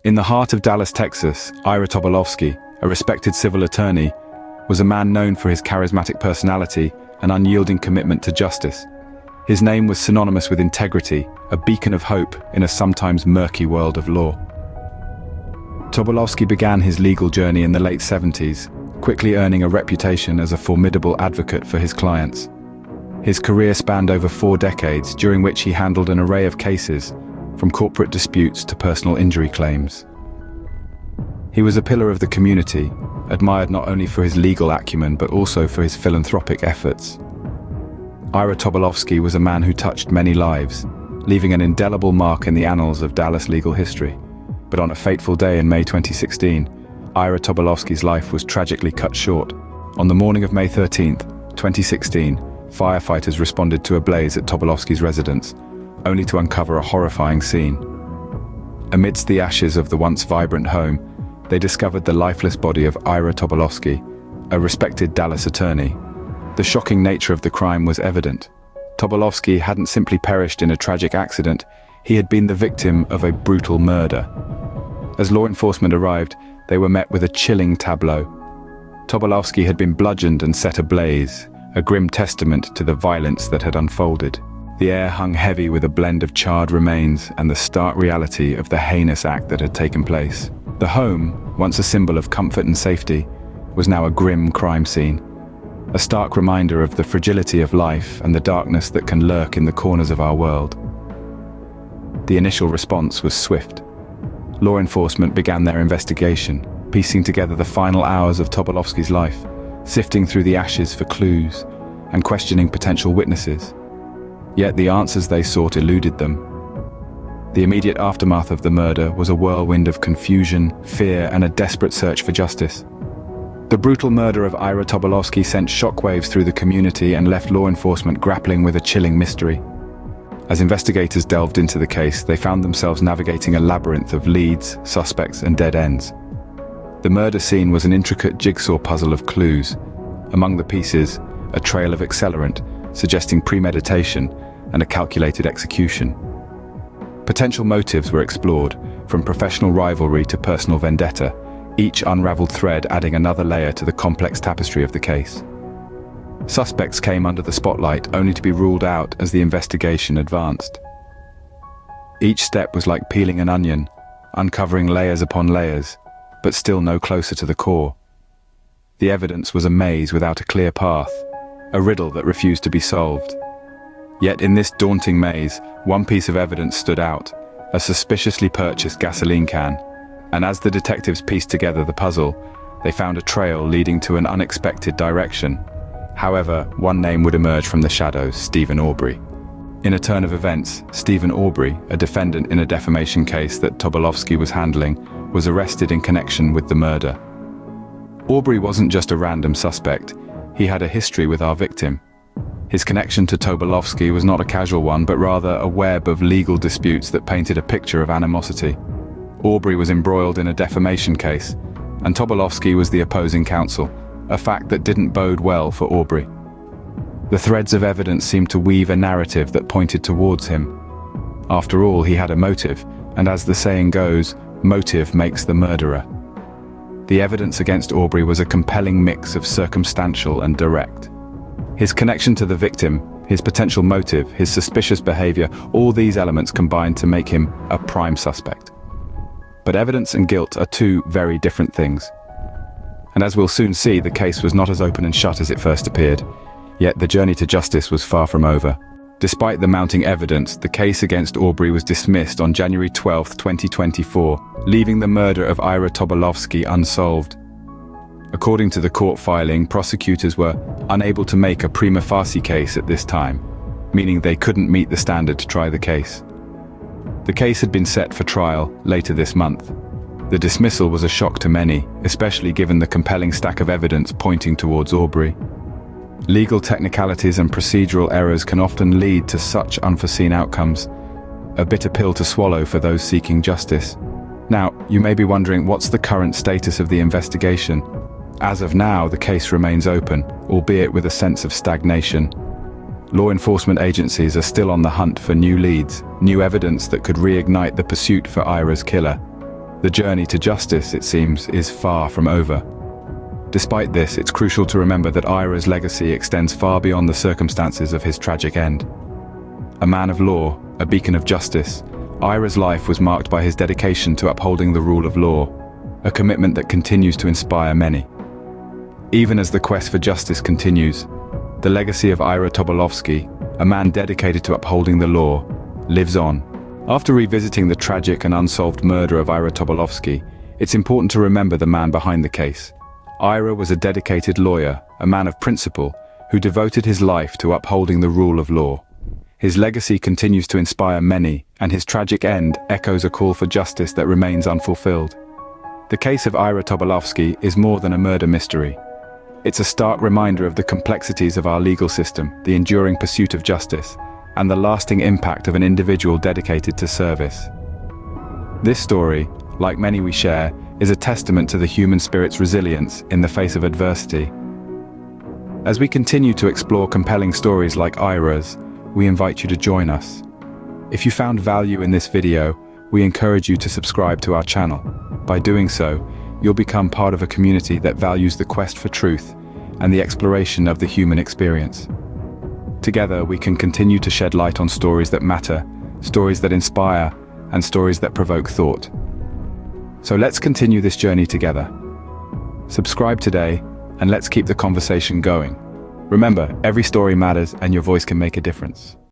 In the heart of Dallas, Texas, Ira Tobolowsky, a respected civil attorney, was a man known for his charismatic personality and unyielding commitment to justice. His name was synonymous with integrity, a beacon of hope in a sometimes murky world of law. Tobolowsky began his legal journey in the late 70s, quickly earning a reputation as a formidable advocate for his clients. His career spanned over 4 decades, during which he handled an array of cases, from corporate disputes to personal injury claims. He was a pillar of the community, admired not only for his legal acumen but also for his philanthropic efforts. Ira Tobolowsky was a man who touched many lives, leaving an indelible mark in the annals of Dallas legal history. But on a fateful day in May 2016, Ira Tobolowsky's life was tragically cut short. On the morning of May 13, 2016, firefighters responded to a blaze at Tobolowsky's residence, only to uncover a horrifying scene. Amidst the ashes of the once vibrant home, they discovered the lifeless body of Ira Tobolowsky, a respected Dallas attorney. The shocking nature of the crime was evident. Tobolowsky hadn't simply perished in a tragic accident, he had been the victim of a brutal murder. As law enforcement arrived, they were met with a chilling tableau. Tobolowsky had been bludgeoned and set ablaze, a grim testament to the violence that had unfolded. The air hung heavy with a blend of charred remains and the stark reality of the heinous act that had taken place. The home, once a symbol of comfort and safety, was now a grim crime scene. A stark reminder of the fragility of life and the darkness that can lurk in the corners of our world. The initial response was swift. Law enforcement began their investigation, piecing together the final hours of Tobolowsky's life, sifting through the ashes for clues, and questioning potential witnesses. Yet the answers they sought eluded them. The immediate aftermath of the murder was a whirlwind of confusion, fear, and a desperate search for justice. The brutal murder of Ira Tobolowsky sent shockwaves through the community and left law enforcement grappling with a chilling mystery. As investigators delved into the case, they found themselves navigating a labyrinth of leads, suspects, and dead ends. The murder scene was an intricate jigsaw puzzle of clues. Among the pieces, a trail of accelerant, suggesting premeditation and a calculated execution. Potential motives were explored, from professional rivalry to personal vendetta, each unraveled thread adding another layer to the complex tapestry of the case. Suspects came under the spotlight only to be ruled out as the investigation advanced. Each step was like peeling an onion, uncovering layers upon layers, but still no closer to the core. The evidence was a maze without a clear path, a riddle that refused to be solved. Yet in this daunting maze, one piece of evidence stood out, a suspiciously purchased gasoline can, and as the detectives pieced together the puzzle, they found a trail leading to an unexpected direction. However, one name would emerge from the shadows: Stephen Aubrey. In a turn of events, Stephen Aubrey, a defendant in a defamation case that Tobolowsky was handling, was arrested in connection with the murder. Aubrey wasn't just a random suspect, he had a history with our victim. His connection to Tobolowsky was not a casual one, but rather a web of legal disputes that painted a picture of animosity. Aubrey was embroiled in a defamation case, and Tobolowsky was the opposing counsel, a fact that didn't bode well for Aubrey. The threads of evidence seemed to weave a narrative that pointed towards him. After all, he had a motive, and as the saying goes, motive makes the murderer. The evidence against Aubrey was a compelling mix of circumstantial and direct. His connection to the victim, his potential motive, his suspicious behavior, all these elements combined to make him a prime suspect. But evidence and guilt are two very different things. And as we'll soon see, the case was not as open and shut as it first appeared. Yet the journey to justice was far from over. Despite the mounting evidence, the case against Aubrey was dismissed on January 12, 2024, leaving the murder of Ira Tobolowsky unsolved. According to the court filing, prosecutors were unable to make a prima facie case at this time, meaning they couldn't meet the standard to try the case. The case had been set for trial later this month. The dismissal was a shock to many, especially given the compelling stack of evidence pointing towards Aubrey. Legal technicalities and procedural errors can often lead to such unforeseen outcomes, a bitter pill to swallow for those seeking justice. Now, you may be wondering, what's the current status of the investigation? As of now, the case remains open, albeit with a sense of stagnation. Law enforcement agencies are still on the hunt for new leads, new evidence that could reignite the pursuit for Ira's killer. The journey to justice, it seems, is far from over. Despite this, it's crucial to remember that Ira's legacy extends far beyond the circumstances of his tragic end. A man of law, a beacon of justice, Ira's life was marked by his dedication to upholding the rule of law, a commitment that continues to inspire many. Even as the quest for justice continues, the legacy of Ira Tobolowsky, a man dedicated to upholding the law, lives on. After revisiting the tragic and unsolved murder of Ira Tobolowsky, it's important to remember the man behind the case. Ira was a dedicated lawyer, a man of principle, who devoted his life to upholding the rule of law. His legacy continues to inspire many, and his tragic end echoes a call for justice that remains unfulfilled. The case of Ira Tobolowsky is more than a murder mystery. It's a stark reminder of the complexities of our legal system, the enduring pursuit of justice, and the lasting impact of an individual dedicated to service. This story, like many we share, is a testament to the human spirit's resilience in the face of adversity. As we continue to explore compelling stories like Ira's, we invite you to join us. If you found value in this video, we encourage you to subscribe to our channel. By doing so, you'll become part of a community that values the quest for truth and the exploration of the human experience. Together, we can continue to shed light on stories that matter, stories that inspire, and stories that provoke thought. So let's continue this journey together. Subscribe today, and let's keep the conversation going. Remember, every story matters and your voice can make a difference.